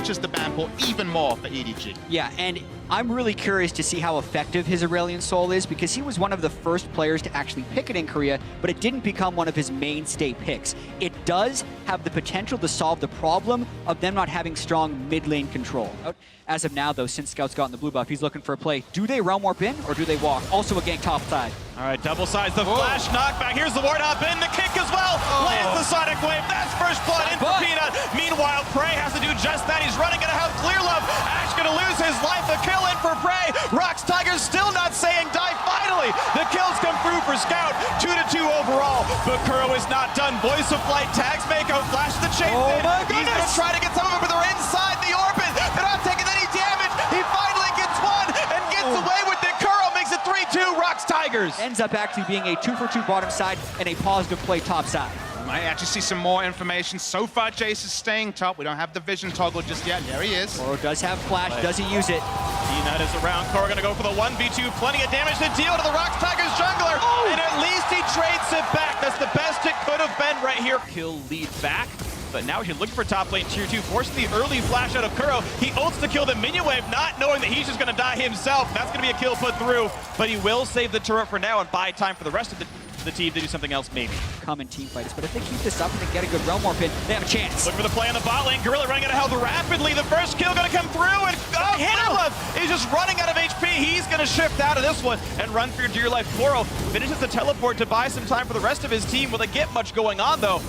clinches the ban pool even more for EDG. Yeah, and I'm really curious to see how effective his Aurelion Soul is, because he was one of the first players to actually pick it in Korea, but it didn't become one of his mainstay picks. It does have the potential to solve the problem of them not having strong mid lane control. As of now, though, since Scout's gotten the blue buff, he's looking for a play. Do they realm warp in, or do they walk? Also a gank top side. All right, double size, the flash knockback. Here's the ward up in, the kick as well. Lands the Sonic Wave. That's first blood in for Peanut. Meanwhile, Prey has to do just that. He's running out of Clear Love. Ash gonna lose his life. A kill in for Prey. ROX Tigers still not saying die. Finally, the kills come through for Scout. 2-2 overall. But Kuro is not done. Voice of Flight tags Mako. Flash the chase in. He's gonna try to get some of it, but they're inside the orbit. They're not taking any damage. He finally gets one and gets away with it. Kuro makes it 3-2 ROX Tigers. Ends up actually being a 2-for-2 bottom side and a positive play top side. Might actually see some more information. So far, Jace is staying top. We don't have the vision toggle just yet. There he is. Kuro does have flash. Does he use it? Peanut is around. Kuro gonna go for the 1v2. Plenty of damage to deal to the ROX Tigers jungler. And at least he trades it back. That's the best it could have been right here. Kill lead back. But now he's looking for top lane tier 2, forcing the early flash out of Kuro. He ults to kill the minion wave, not knowing that he's just gonna die himself. That's gonna be a kill put through, but he will save the turret for now and buy time for the rest of the team to do something else maybe. Common team fighters, but if they keep this up and they get a good realm warp in, they have a chance. Look for the play on the bot lane. Gorilla running out of health rapidly. The first kill gonna come through, and Love is just running out of HP. He's gonna shift out of this one and run for your dear life. Kuro finishes the teleport to buy some time for the rest of his team. Will they get much going on though?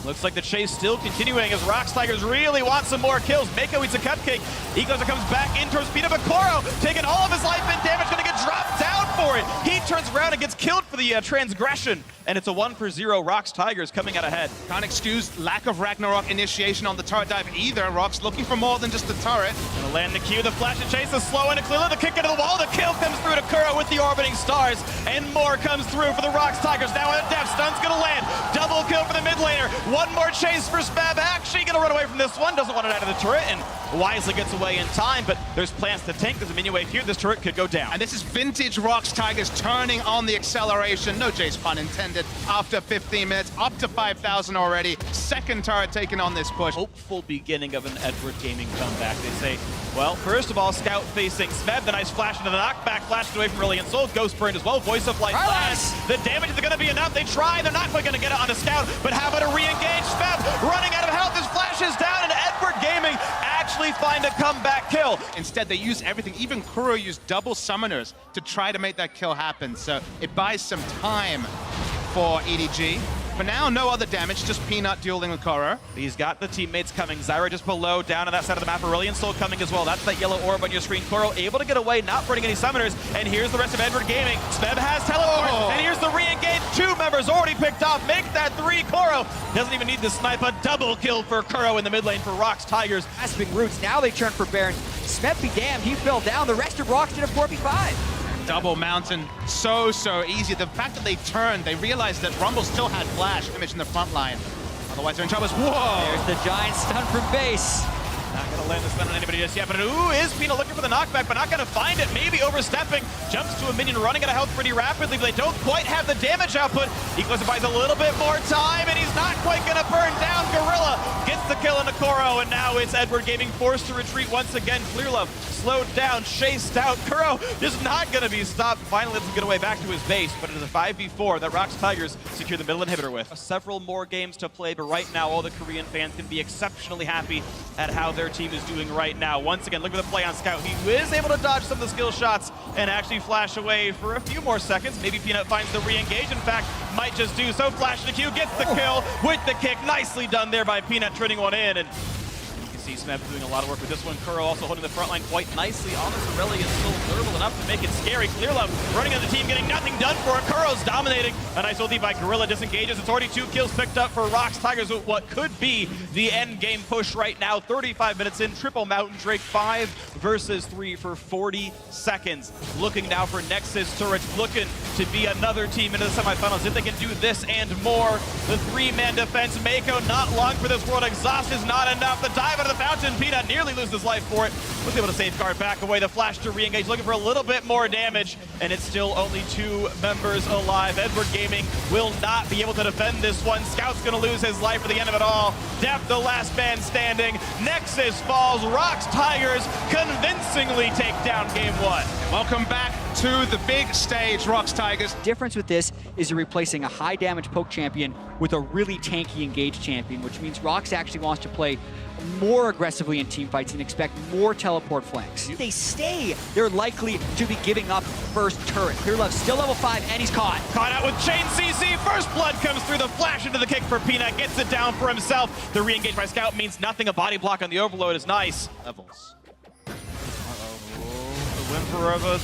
Looks like the chase still continuing as ROX Tigers really want some more kills. Mako eats a cupcake. Eagles comes back in towards Peanut, but Kuro taking all of his life and damage, gonna get dropped down for it. He turns around and gets killed for the transgression, and it's a 1-for-0 ROX Tigers coming out ahead. Can't excuse lack of Ragnarok initiation on the turret dive either. ROX looking for more than just the turret. Gonna land the Q, the flash and chase, the slow into Clearly, the kick into the wall, the kill comes through to Kuro with the orbiting stars, and more comes through for the ROX Tigers. Now on a death, stun's gonna land. Double kill for the mid laner. One more chase for Spab. Actually gonna run away from this one, doesn't want it out of the turret, and wisely gets away in time, but there's plans to tank. There's a minion wave here. This turret could go down. And this is vintage ROX Tigers turning on the acceleration. No Jace pun intended. After 15 minutes, up to 5,000 already. Second turret taken on this push. Hopeful beginning of an Edward Gaming comeback. They say, well, first of all, Scout facing Smeb. The nice flash into the knockback. Flashed away from Brilliant Soul. Ghost burned as well. Voice of Light flash. The damage is going to be enough. They try. They're not quite going to get it on a Scout, but how about a re-engage? Smeb running out of health. His flash is down, and Edward Gaming actually find a comeback kill. Instead, they use everything. Even Kuro used double summoners to try to make that kill happen. So it buys some time for EDG. For now, no other damage, just Peanut dueling with Kuro. He's got the teammates coming. Zyra just below, down on that side of the map. Aurelion Soul coming as well. That's that yellow orb on your screen. Kuro able to get away, not burning any summoners. And here's the rest of Edward Gaming. Smeb has teleport, and here's the re-engage. 2 members already picked off. Make that 3. Kuro doesn't even need the snipe. A double kill for Kuro in the mid lane for ROX Tigers. Grasping roots. Now they turn for Baron. Smeb be damned, he fell down. The rest of ROX did a 4v5. Double mountain, so easy. The fact that they turned, they realized that Rumble still had flash image in the front line. Otherwise they're in trouble. Whoa! There's the giant stun from base. Not gonna land the stun on anybody just yet, but is Peanut looking for the knockback, but not gonna find it. Maybe overstepping. Jumps to a minion, running out of health pretty rapidly, but they don't quite have the damage output. Eagles buys a little bit more time, and he's not quite gonna burn down. Gorilla gets the kill into Kuro, and now it's Edward Gaming forced to retreat once again. Clear Love slowed down, chased out. Kuro just not gonna be stopped. Finally lets him get away back to his base, but it is a 5v4 that ROX Tigers secure the middle inhibitor with. Several more games to play, but right now all the Korean fans can be exceptionally happy at how their team is doing right now. Once again, look at the play on Scout. He is able to dodge some of the skill shots and actually flash away for a few more seconds. Maybe Peanut finds the re-engage. In fact, might just do so. Flash the Q, gets the kill with the kick. Nicely done there by Peanut, turning one in. And you see Smeb doing a lot of work with this one. Kuro also holding the front line quite nicely. Almost Aurelion still durable enough to make it scary. Clear Love running on the team, getting nothing done for it. Kuro's dominating. A nice ulti by Gorilla disengages. It's already 2 kills picked up for ROX Tigers with what could be the end game push right now. 35 minutes in, triple Mountain Drake, 5 versus 3 for 40 seconds. Looking now for Nexus Turrets, looking to be another team into the semifinals. If they can do this and more, the 3-man defense. Mako not long for this world. Exhaust is not enough. The dive out of the fountain. Peanut nearly loses his life for it. Was able to safeguard back away. The flash to re-engage, looking for a little bit more damage, and it's still only 2 members alive. Edward Gaming will not be able to defend this one. Scout's gonna lose his life at the end of it all. Def, the last man standing. Nexus falls. ROX Tigers convincingly take down game 1. Welcome back to the big stage, ROX Tigers. Difference with this is you're replacing a high damage poke champion with a really tanky engaged champion, which means ROX actually wants to play more aggressively in team fights and expect more teleport flanks. If they stay, they're likely to be giving up first turret. Clearlove still level 5 and he's caught. Caught out with Chain CC. First blood comes through. The flash into the kick for Peanut. Gets it down for himself. The re-engage by Scout means nothing. A body block on the overload is nice. Levels. The whimper of a...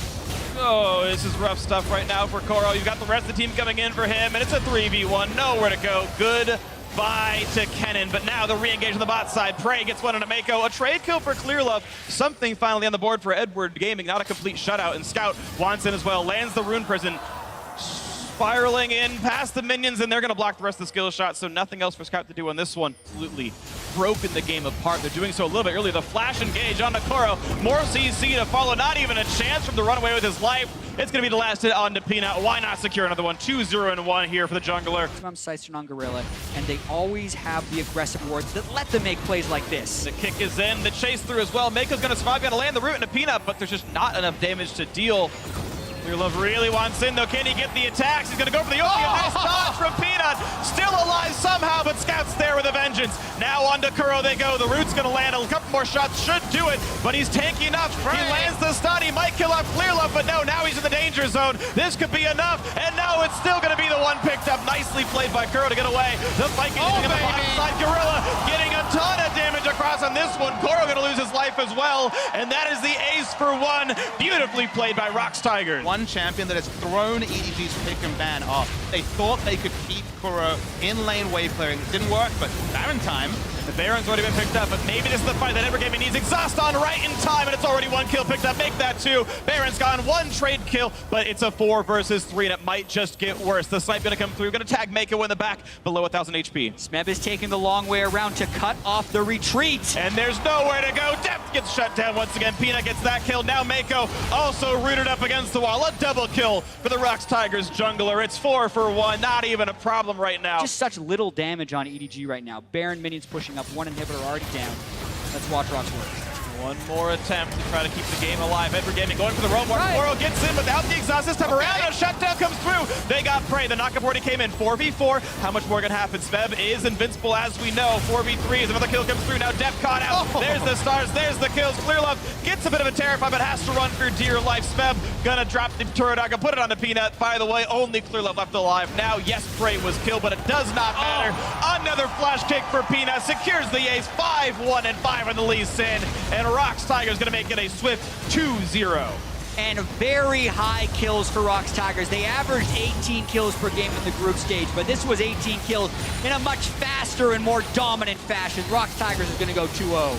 Oh, this is rough stuff right now for Koro. You've got the rest of the team coming in for him, and it's a 3v1. Nowhere to go. Goodbye to Kennen, but now the re-engage on the bot side. Prey gets one into Mako. A trade kill for Clearlove. Something finally on the board for Edward Gaming. Not a complete shutout, and Scout wants in as well. Lands the Rune Prison. Spiraling in past the minions, and they're going to block the rest of the skill shot, so nothing else for Scout to do on this one. Absolutely broken the game apart. They're doing so a little bit early. The flash engage on Koro. More CC to follow. Not even a chance from the runaway with his life. It's going to be the last hit on to Peanut. Why not secure another one? 2-0-1 here for the jungler. Sights on Gorilla, and they always have the aggressive wards that let them make plays like this. The kick is in. The chase through as well. Mako's going to survive. Going to land the root into Peanut, but there's just not enough damage to deal. Clearlove really wants in, though. Can he get the attacks? He's going to go for the ulti. Nice dodge from Peanut. Still alive somehow, but Scout's there with a vengeance. Now on to Kuro they go. The root's going to land. A couple more shots should do it, but he's tanky enough. He lands the stun. He might kill off Clearlove, but no, now he's in the danger zone. This could be enough, and no, it's still going to be the one picked up. Nicely played by Kuro to get away. The fight continuing on the bottom side. Gorilla getting a ton of damage across on this one. Kuro going to lose his life as well, and that is the ace for 1. Beautifully played by ROX Tigers. One champion that has thrown EDG's pick and ban off. They thought they could keep Kuro in lane wave clearing. It didn't work, but Baron time. The Baron's already been picked up, but maybe this is the fight that Edward Gaming needs. Exhaust on right in time, and it's already 1 kill picked up. Make that 2. Baron's gone. 1 trade kill, but it's a 4 versus 3, and it might just get worse. The snipe gonna come through, gonna tag Mako in the back, below 1,000 HP. Smeb is taking the long way around to cut off the retreat. And there's nowhere to go. Depth gets shut down once again. Peanut gets that kill. Now Mako also rooted up against the wall. A double kill for the ROX Tigers jungler. It's 4 for 1. Not even a problem right now. Just such little damage on EDG right now. Baron minions pushing up. 1 inhibitor already down. Let's watch ROX work. One more attempt to try to keep the game alive. Edward Gaming going for the roam. Koro gets in without the exhaust this time around. A shutdown comes through. They got Prey. The knockup already came in. 4v4. How much more can happen? Smeb is invincible as we know. 4v3 as another kill comes through. Now Def caught out. There's the stars. There's the kills. Clearlove gets a bit of a terrify, but has to run for dear life. Smeb gonna drop the turret. Gonna put it on the Peanut. By the way, only Clearlove left alive. Now, yes, Prey was killed, but it does not matter. Another flash kick for Peanut. Secures the ace. 5-1 and 5 on the Lee Sin. And ROX Tigers gonna make it a swift 2-0. And very high kills for ROX Tigers. They averaged 18 kills per game in the group stage, but this was 18 kills in a much faster and more dominant fashion. ROX Tigers is gonna go 2-0.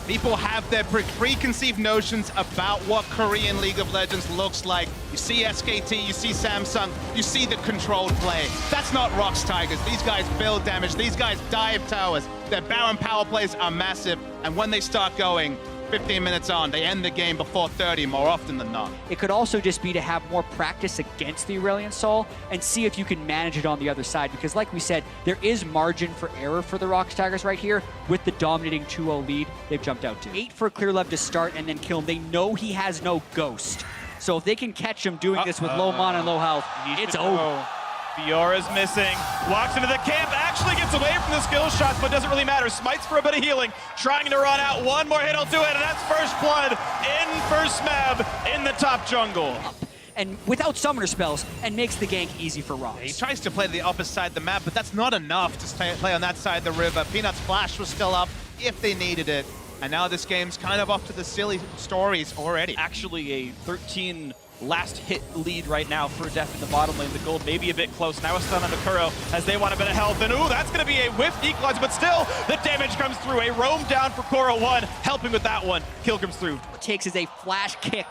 People have their preconceived notions about what Korean League of Legends looks like. You see SKT, you see Samsung, you see the controlled play. That's not ROX Tigers. These guys build damage. These guys dive towers. Their Baron power plays are massive, and when they start going, 15 minutes on, they end the game before 30 more often than not. It could also just be to have more practice against the Aurelion Sol and see if you can manage it on the other side, because like we said, there is margin for error for the ROX Tigers right here. With the dominating 2-0 lead, they've jumped out to. 8 for Clearlove to start and then kill him. They know he has no ghost. So if they can catch him doing this with low mana and low health, it's over. Fiora's missing, walks into the camp, actually gets away from the skill shots, but doesn't really matter. Smites for a bit of healing, trying to run out. One more hit will do it, and that's first blood in for Smeb in the top jungle. And without summoner spells, and makes the gank easy for ROX. He tries to play to the opposite side of the map, but that's not enough to play on that side of the river. Peanut's flash was still up if they needed it. And now this game's kind of off to the silly stories already. Actually a 13 last hit lead right now for Def in the bottom lane. The gold may be a bit close. Now a stun on Kuro as they want a bit of health. And ooh, that's going to be a whiffed equalizer, but still the damage comes through. A roam down for Kuro 1, helping with that one. Kill comes through. What it takes is a flash kick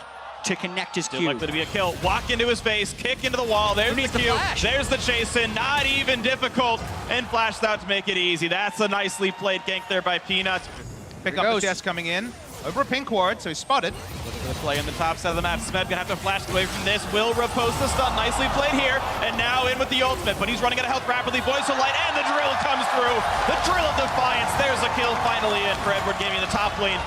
to connect his Q. Likely to be a kill. Walk into his face, kick into the wall. There's the Q. There's the chase in. Not even difficult. And flashed out to make it easy. That's a nicely played gank there by Peanut. Pick up the chest coming in. Over a pink ward, so he's spotted. Looking for the play on the top side of the map. Smeb gonna have to flash away from this. Will repose the stun. Nicely played here. And now in with the ultimate, but he's running out of health rapidly. Voice of Light, and the drill comes through. The drill of Defiance. There's a kill finally in for Edward Gaming in the top lane.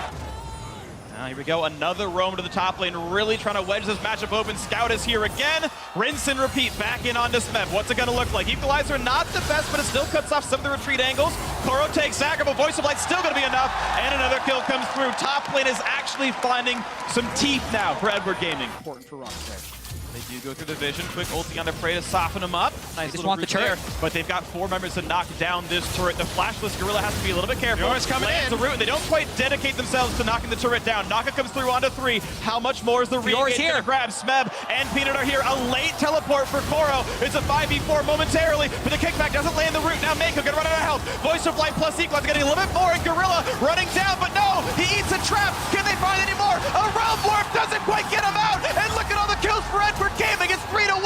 Now here we go, another roam to the top lane, really trying to wedge this matchup open. Scout is here again. Rinse and repeat, back in onto Smeb. What's it gonna look like? Equalizer not the best, but it still cuts off some of the retreat angles. Koro takes Zagger, but Voice of Light still gonna be enough. And another kill comes through. Top lane is actually finding some teeth now for Edward Gaming. Important for ROX there. They do go through the vision. Quick ulti on the prey to soften them up. Nice little want the turret. there, but they've got 4 members to knock down this turret. The flashless Gorilla has to be a little bit careful. Yours coming in. The root. They don't quite dedicate themselves to knocking the turret down. Naka comes through onto 3. How much more is the re-engage here. gonna grab? Smeb and Peanut are here. A late teleport for Koro. It's a 5v4 momentarily, but the kickback doesn't land the root. Now Mako gonna run out of health. Voice of Light plus Equalizer getting a little bit more, and Gorilla running down, but no, he eats a trap. Can they find any more? A realm warp doesn't quite get him out, and look at all the kills for Edward Gaming. It's 3-1.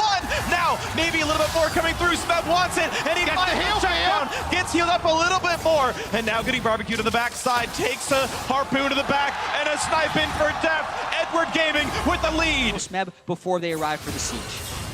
Now, maybe a little bit more coming through. Smeb wants it, and he finds the heal down. Gets healed up a little bit more, and now getting barbecued to the backside. Takes a harpoon to the back, and a snipe in for death. Edward Gaming with the lead. Smeb before they arrive for the siege.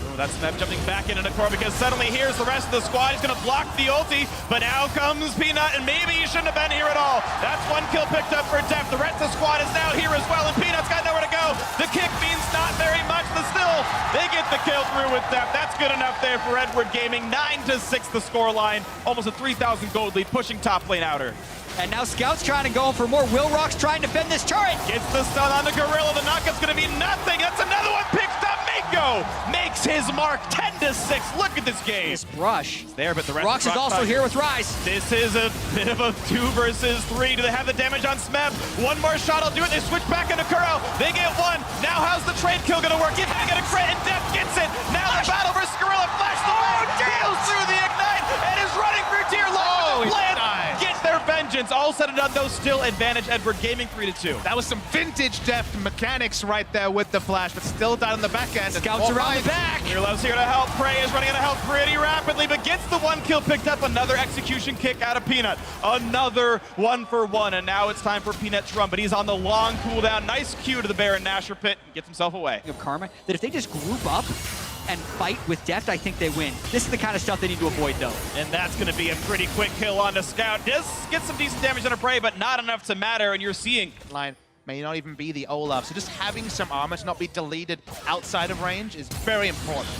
Oh, that's Smeb jumping back into Core because suddenly here's the rest of the squad. He's going to block the ulti, but now comes Peanut, and maybe he shouldn't have been here at all. That's 1 kill picked up for Def. The rest of the squad is now here as well, and Peanut's got nowhere to go. The kick means not very much, but still, they get the kill through with Def. That's good enough there for Edward Gaming. 9-6 the scoreline. Almost a 3,000 gold lead, pushing top lane outer. And now Scout's trying to go for more. Will ROX trying to defend this turret. Gets the stun on the Gorilla. The knockup's going to be nothing. That's another one picked up. Mako makes his mark. 10-6. Look at this game. This brush. It's there, but the rest ROX is also here with Rise. This is a bit of a 2 versus 3. Do they have the damage on Smeb? 1 more shot, I'll do it. They switch back into Kuro. They get 1. Now how's the trade kill going to work? If they get a crit, and Death gets it. Now the battle versus Gorilla. Flash the way. Deals through the ignite and is running for dear life. Get their vengeance. All said and done, though, still advantage Edward Gaming 3-2. That was some vintage Deft mechanics right there with the flash, but still down in the back end. Scouts around the back. Love's here to help. Prey is running out of health pretty rapidly, but gets the 1 kill picked up. Another execution kick out of Peanut. Another 1-for-1, and now it's time for Peanut to run, but he's on the long cooldown. Nice cue to the Baron Nashor pit. Gets himself away. Of Karma, that if they just group up and fight with Deft, I think they win. This is the kind of stuff they need to avoid, though. And that's going to be a pretty quick kill on the Scout. Does get some decent damage on a Prey, but not enough to matter, and you're seeing Line may not even be the Olaf, so just having some armor to not be deleted outside of range is very important.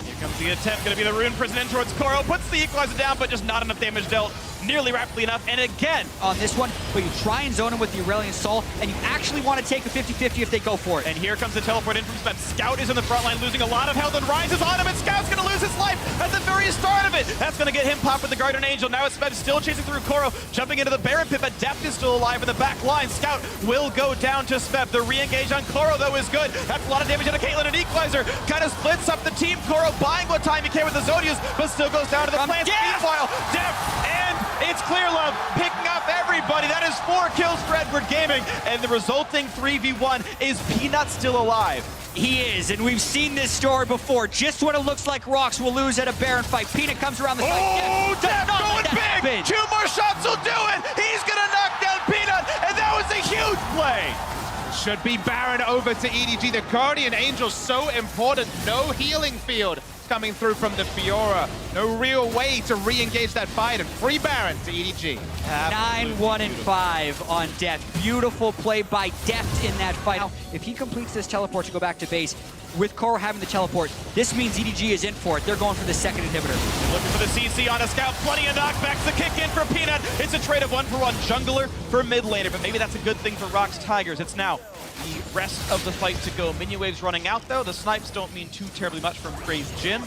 Here comes the attempt, going to be the Rune Prison in towards Koro. Puts the Equalizer down, but just not enough damage dealt nearly rapidly enough. And again, on this one, but you try and zone him with the Aurelion Soul, and you actually want to take a 50-50 if they go for it. And here comes the teleport in from Smeb. Scout is in the front line, losing a lot of health, and rises on him, and Scout's going to lose his life at the very start of it. That's going to get him popped with the Guardian Angel. Now it's Smeb still chasing through Koro, jumping into the Baron pit, but Deft is still alive in the back line. Scout will go down to Smeb. The re-engage on Koro, though, is good. That's a lot of damage into Caitlyn, and Equalizer kind of splits up the team. Koro buying what time he can with the Zodius, but still goes down to the plants. Meanwhile, Deft and it's Clear Love picking up everybody. That is 4 kills for Edward Gaming, and the resulting 3v1 is Peanut still alive. He is, and we've seen this story before. Just when it looks like ROX will lose at a Baron fight, Peanut comes around the side. Oh, Deft going big! 2 more shots will do it! He's gonna knock down Peanut, and that was a huge play! Should be Baron over to EDG. The Guardian Angel so important. No healing field coming through from the Fiora. No real way to re-engage that fight, and free Baron to EDG. 9-1-5 on Deft. Beautiful play by Deft in that fight. Now, if he completes this teleport to go back to base, with Koro having the teleport, this means EDG is in for it. They're going for the second inhibitor. Looking for the CC on a Scout. Plenty of knockbacks. The kick in for Peanut. It's a trade of 1-for-1 jungler for mid laner, but maybe that's a good thing for ROX Tigers. It's now the rest of the fight to go. Minion waves running out, though. The snipes don't mean too terribly much from Crazed Jin.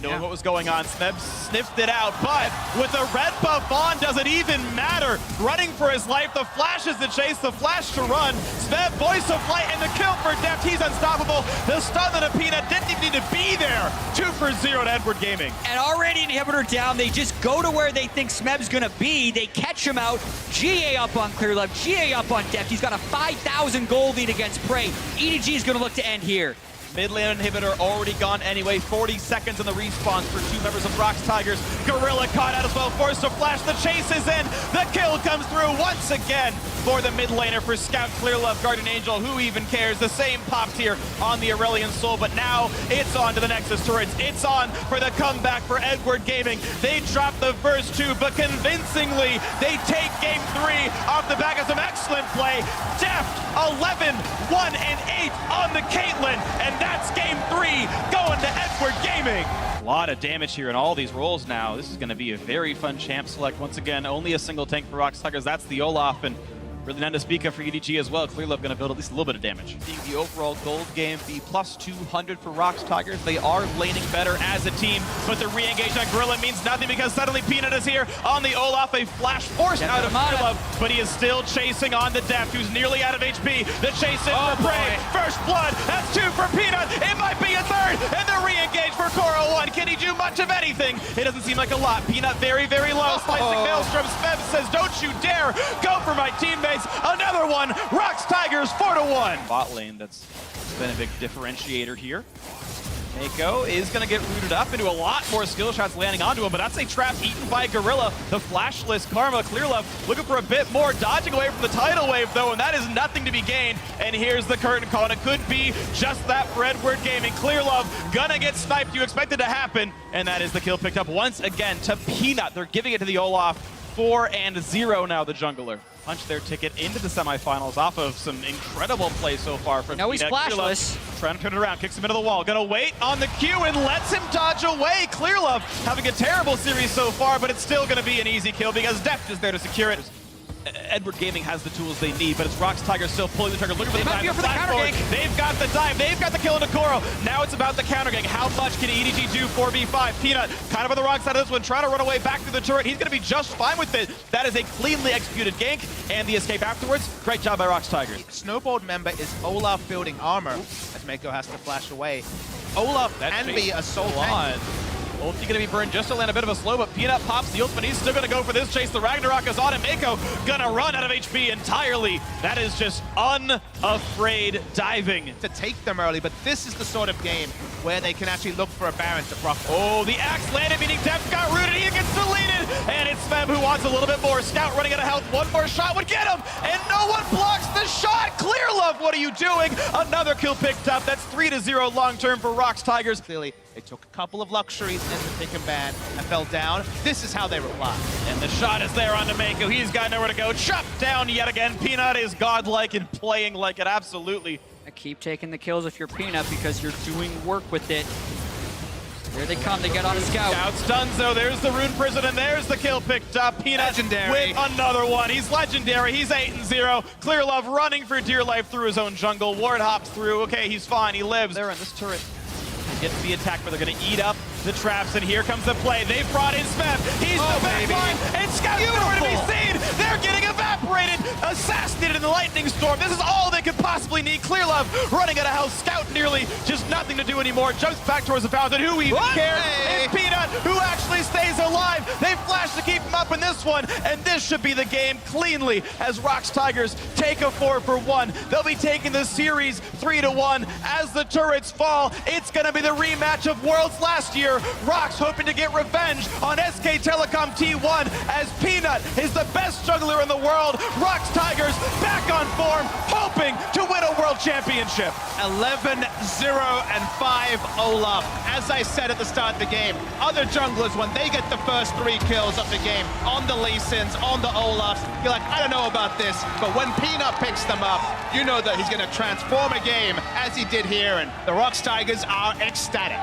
Knowing what was going on, Smeb sniffed it out, but with the red buff on, does it even matter? Running for his life, the flash is the chase, the flash to run. Smeb, Voice of Light, and the kill for Deft. He's unstoppable. The stun on the Peanut didn't even need to be there. 2-for-0 to Edward Gaming. And already inhibitor down, they just go to where they think Smeb's gonna be. They catch him out. GA up on Clear Love, GA up on Deft. He's got a 5,000 gold lead against Prey. EDG is gonna look to end here. Mid lane inhibitor already gone anyway. 40 seconds in the respawns for two members of ROX Tigers. Gorilla caught out as well, forced to flash. The chase is in. The kill comes through once again for the mid laner for Scout, Clearlove, Guardian Angel. Who even cares? The same popped here on the Aurelion Soul, but now it's on to the Nexus turrets. It's on for the comeback for Edward Gaming. They dropped the first two, but convincingly they take game 3 off the back of some excellent play. Deft 11, 1, and 8 on the Caitlyn, and that's game 3 going to Edward Gaming. A lot of damage here in all these roles now. This is going to be a very fun champ select. Once again, only a single tank for ROX Tigers. That's the Olaf, and really none to speak of for EDG as well. Clearlove going to build at least a little bit of damage. Seeing the overall gold game be plus 200 for ROX Tigers. They are laning better as a team, but the re-engage on Gorilla means nothing because suddenly Peanut is here on the Olaf. A flash forced out of Clearlove, but he is still chasing on the Deft, who's nearly out of HP. The chase in for Prey. First blood. That's 2 for Peanut. It might be a third. And the re-engage for Coro 1. Can he do much of anything? It doesn't seem like a lot. Peanut very, very low. Slicing Maelstrom. Spem says, don't you dare go for my teammates. Another one. ROX Tigers 4-1. Bot lane, that's been a big differentiator here. Mako is going to get rooted up into a lot more skill shots landing onto him, but that's a trap eaten by Gorilla. The flashless Karma. Clearlove looking for a bit more, dodging away from the tidal wave though, and that is nothing to be gained. And here's the curtain call, and it could be just that for Edward Gaming. Clearlove gonna get sniped. You expect it to happen, and that is the kill picked up once again to Peanut. They're giving it to the Olaf. 4-0 now, the jungler. Punch their ticket into the semifinals off of some incredible play so far from No, he's splashless. Trying to turn it around, kicks him into the wall. Gonna wait on the Q and lets him dodge away. Clearlove having a terrible series so far, but it's still gonna be an easy kill because Deft is there to secure it. Edward Gaming has the tools they need, but it's ROX Tigers still pulling the trigger, looking for the dive. For the counter gank. They've got the dive, they've got the kill into Koro. Now it's about the counter gank. How much can EDG do 4v5? Peanut kind of on the wrong side of this one, trying to run away back through the turret. He's going to be just fine with it. That is a cleanly executed gank, and the escape afterwards. Great job by ROX Tigers. Snowballed member is Olaf building armor, as Mako has to flash away. Olaf can be a soul tank. Ulti gonna be burned just to land a bit of a slow, but Peanut pops the ultimate. He's still gonna go for this chase. The Ragnarok is on, and Mako gonna run out of HP entirely. That is just unafraid diving. To take them early, but this is the sort of game where they can actually look for a Baron to proc. Oh, the axe landed, meaning Deft got rooted. He gets deleted, and it's Fem who wants a little bit more. Scout running out of health. One more shot would get him, and no one blocks the shot. Clearlove, what are you doing? Another kill picked up. That's 3-0 long term for ROX Tigers. Clearly, they took a couple of luxuries in the pick and ban and fell down. This is how they reply. And the shot is there on Mako. He's got nowhere to go. Chopped down yet again. Peanut is godlike and playing like it, absolutely. Keep taking the kills if you're Peanut because you're doing work with it. Here they come, they get on a Scout. Scout's done so, there's the Rune Prison, and there's the kill picked up. Peanut legendary with another one. He's legendary, he's 8-0. Clearlove running for dear life through his own jungle. Ward hops through, okay, he's fine, he lives. They're in this turret. Gets the attack, but they're gonna eat up the traps, and here comes the play. They've brought in Spem. He's the back line, and Scout's nowhere to be seen. They're getting evaporated, assassinated in the lightning storm. This is all they could possibly need. Clearlove running out of health. Scout nearly just nothing to do anymore. Jumps back towards the fountain. Who even cares? It's Peanut who actually stays alive. They flash to keep him up in this one, and this should be the game cleanly as ROX Tigers take a 4-for-1. They'll be taking the series 3-1 as the turrets fall. It's gonna be the rematch of Worlds last year. ROX hoping to get revenge on SK Telecom T1 as Peanut is the best juggler in the world. ROX Tigers back on form, hoping to win a world championship. 11-0-5 Olaf. As I said at the start of the game, other junglers, when they get the first 3 kills of the game on the Lee Sins, on the Olafs, you're like, I don't know about this, but when Peanut picks them up, you know that he's going to transform a game as he did here, and the ROX Tigers are ecstatic.